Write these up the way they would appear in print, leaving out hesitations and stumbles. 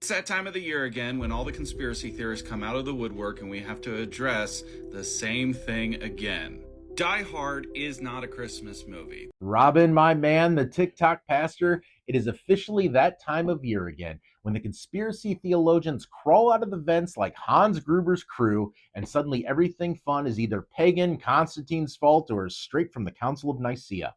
It's that time of the year again when all the conspiracy theorists come out of the woodwork and we have to address the same thing again. Die Hard is not a Christmas movie. Robin, my man, the TikTok pastor, it is officially that time of year again when the conspiracy theologians crawl out of the vents like Hans Gruber's crew, and suddenly everything fun is either Pagan, Constantine's fault, or straight from the Council of Nicaea.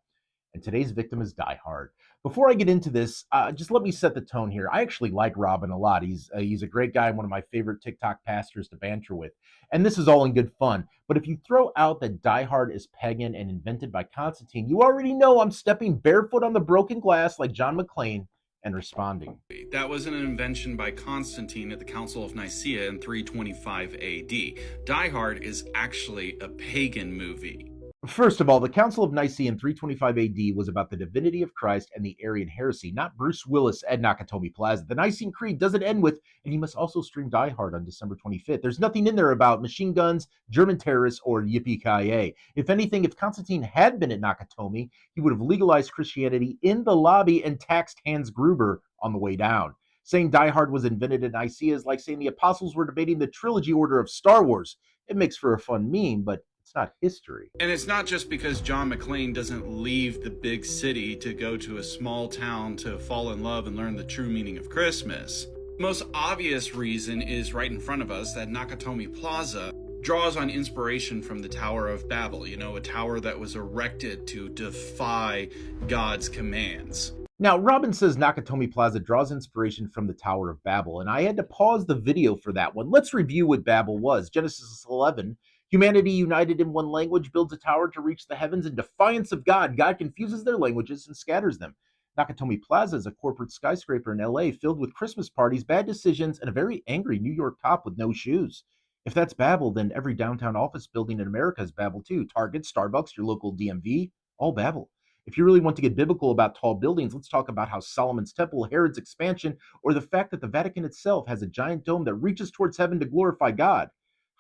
And today's victim is Die Hard. Before I get into this, just let me set the tone here. I actually like Robin a lot. He's a great guy, one of my favorite TikTok pastors to banter with. And this is all in good fun. But if you throw out that Die Hard is pagan and invented by Constantine, you already know I'm stepping barefoot on the broken glass like John McClane and responding. That was an invention by Constantine at the Council of Nicaea in 325 AD. Die Hard is actually a pagan movie. First of all, the Council of Nicaea in 325 AD was about the divinity of Christ and the Arian heresy, not Bruce Willis at Nakatomi Plaza. The Nicene Creed doesn't end with, and you must also stream Die Hard on December 25th. There's nothing in there about machine guns, German terrorists, or yippee-ki-yay. If anything, if Constantine had been at Nakatomi, he would have legalized Christianity in the lobby and taxed Hans Gruber on the way down. Saying Die Hard was invented at Nicaea is like saying the apostles were debating the trilogy order of Star Wars. It makes for a fun meme, but it's not history. And it's not just because John McClane doesn't leave the big city to go to a small town to fall in love and learn the true meaning of Christmas. The most obvious reason is right in front of us that Nakatomi Plaza draws on inspiration from the Tower of Babel, a tower that was erected to defy God's commands. Now, Robin says Nakatomi Plaza draws inspiration from the Tower of Babel, and I had to pause the video for that one. Let's review what Babel was. Genesis 11, humanity united in one language builds a tower to reach the heavens in defiance of God. God confuses their languages and scatters them. Nakatomi Plaza is a corporate skyscraper in LA filled with Christmas parties, bad decisions, and a very angry New York cop with no shoes. If that's Babel, then every downtown office building in America is Babel too. Target, Starbucks, your local DMV, all Babel. If you really want to get biblical about tall buildings, let's talk about how Solomon's temple, Herod's expansion, or the fact that the Vatican itself has a giant dome that reaches towards heaven to glorify God.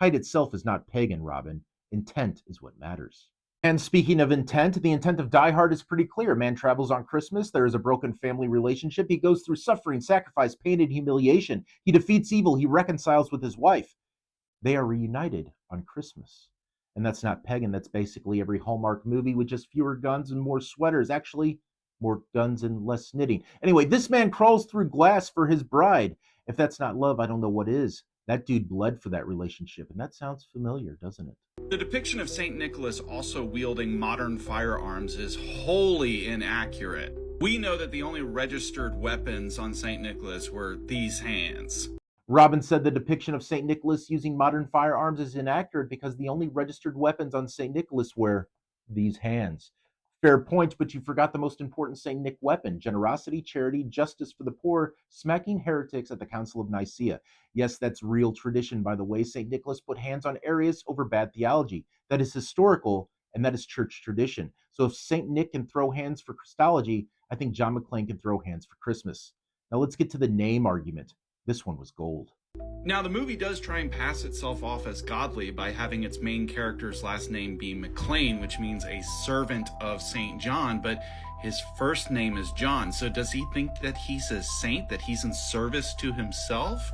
Height itself is not pagan, Robin. Intent is what matters. And speaking of intent, the intent of Die Hard is pretty clear. Man travels on Christmas. There is a broken family relationship. He goes through suffering, sacrifice, pain, and humiliation. He defeats evil. He reconciles with his wife. They are reunited on Christmas. And that's not pagan. That's basically every Hallmark movie with just fewer guns and more sweaters. Actually, more guns and less knitting. Anyway, this man crawls through glass for his bride. If that's not love, I don't know what is. That dude bled for that relationship, and that sounds familiar, doesn't it? The depiction of St. Nicholas also wielding modern firearms is wholly inaccurate. We know that the only registered weapons on St. Nicholas were these hands. Robin said the depiction of St. Nicholas using modern firearms is inaccurate because the only registered weapons on St. Nicholas were these hands. Fair point, but you forgot the most important St. Nick weapon: generosity, charity, justice for the poor, smacking heretics at the Council of Nicaea. Yes, that's real tradition, by the way. St. Nicholas put hands on Arius over bad theology. That is historical, and that is church tradition. So if St. Nick can throw hands for Christology, I think John McClane can throw hands for Christmas. Now let's get to the name argument. This one was gold. Now, the movie does try and pass itself off as godly by having its main character's last name be McClane, which means a servant of St. John, but his first name is John. So does he think that he's a saint, that he's in service to himself?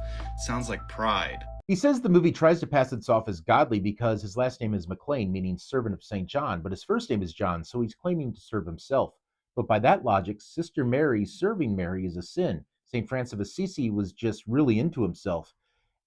Sounds like pride. He says the movie tries to pass itself as godly because his last name is McClane, meaning servant of St. John, but his first name is John, so he's claiming to serve himself. But by that logic, Sister Mary serving Mary is a sin. St. Francis of Assisi was just really into himself.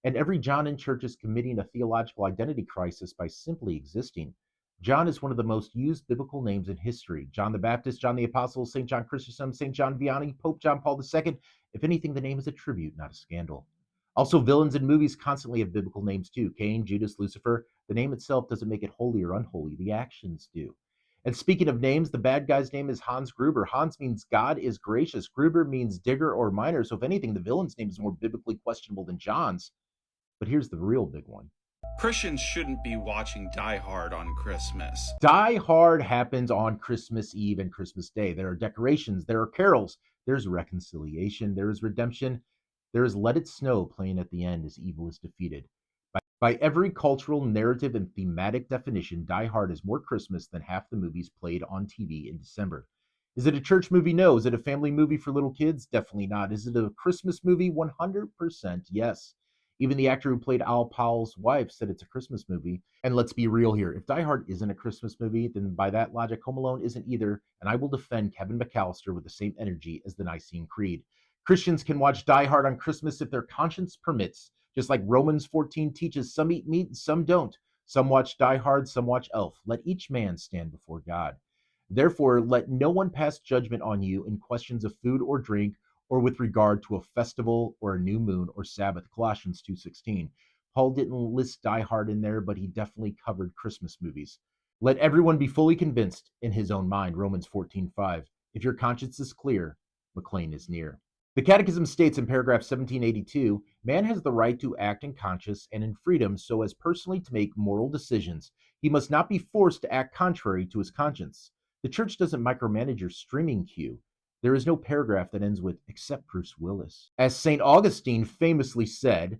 And every John in church is committing a theological identity crisis by simply existing. John is one of the most used biblical names in history. John the Baptist, John the Apostle, St. John Chrysostom, St. John Vianney, Pope John Paul II. If anything, the name is a tribute, not a scandal. Also, villains in movies constantly have biblical names too. Cain, Judas, Lucifer. The name itself doesn't make it holy or unholy. The actions do. And speaking of names, the bad guy's name is Hans Gruber. Hans means God is gracious. Gruber means digger or miner. So if anything, the villain's name is more biblically questionable than John's. But here's the real big one. Christians shouldn't be watching Die Hard on Christmas. Die Hard happens on Christmas Eve and Christmas Day. There are decorations, there are carols, there's reconciliation, there is redemption, there is Let It Snow playing at the end as evil is defeated. By every cultural narrative and thematic definition, Die Hard is more Christmas than half the movies played on TV in December. Is it a church movie? No. Is it a family movie for little kids? Definitely not. Is it a Christmas movie? 100% yes. Even the actor who played Al Powell's wife said it's a Christmas movie. And let's be real here. If Die Hard isn't a Christmas movie, then by that logic, Home Alone isn't either. And I will defend Kevin McAllister with the same energy as the Nicene Creed. Christians can watch Die Hard on Christmas if their conscience permits, just like Romans 14 teaches some eat meat and some don't. Some watch Die Hard, some watch Elf. Let each man stand before God. Therefore, let no one pass judgment on you in questions of food or drink, or with regard to a festival or a new moon or Sabbath. Colossians 2:16. Paul didn't list Die Hard in there, but he definitely covered Christmas movies. Let everyone be fully convinced in his own mind. Romans 14:5. If your conscience is clear, McLean is near. The Catechism states in paragraph 1782, man has the right to act in conscience and in freedom so as personally to make moral decisions. He must not be forced to act contrary to his conscience. The church doesn't micromanage your streaming queue. There is no paragraph that ends with, except Bruce Willis. As St. Augustine famously said,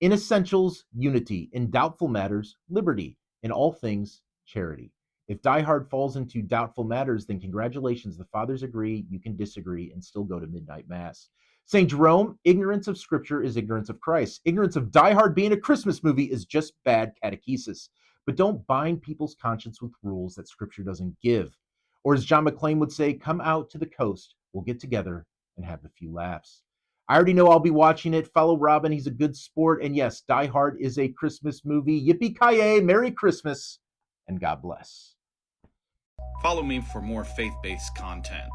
in essentials, unity. In doubtful matters, liberty. In all things, charity. If Die Hard falls into doubtful matters, then congratulations, the fathers agree, you can disagree, and still go to midnight mass. St. Jerome, ignorance of Scripture is ignorance of Christ. Ignorance of Die Hard being a Christmas movie is just bad catechesis. But don't bind people's conscience with rules that Scripture doesn't give. Or as John McClane would say, come out to the coast, we'll get together and have a few laughs. I already know I'll be watching it. Follow Robin, he's a good sport. And yes, Die Hard is a Christmas movie. Yippee-ki-yay, Merry Christmas, and God bless. Follow me for more faith-based content.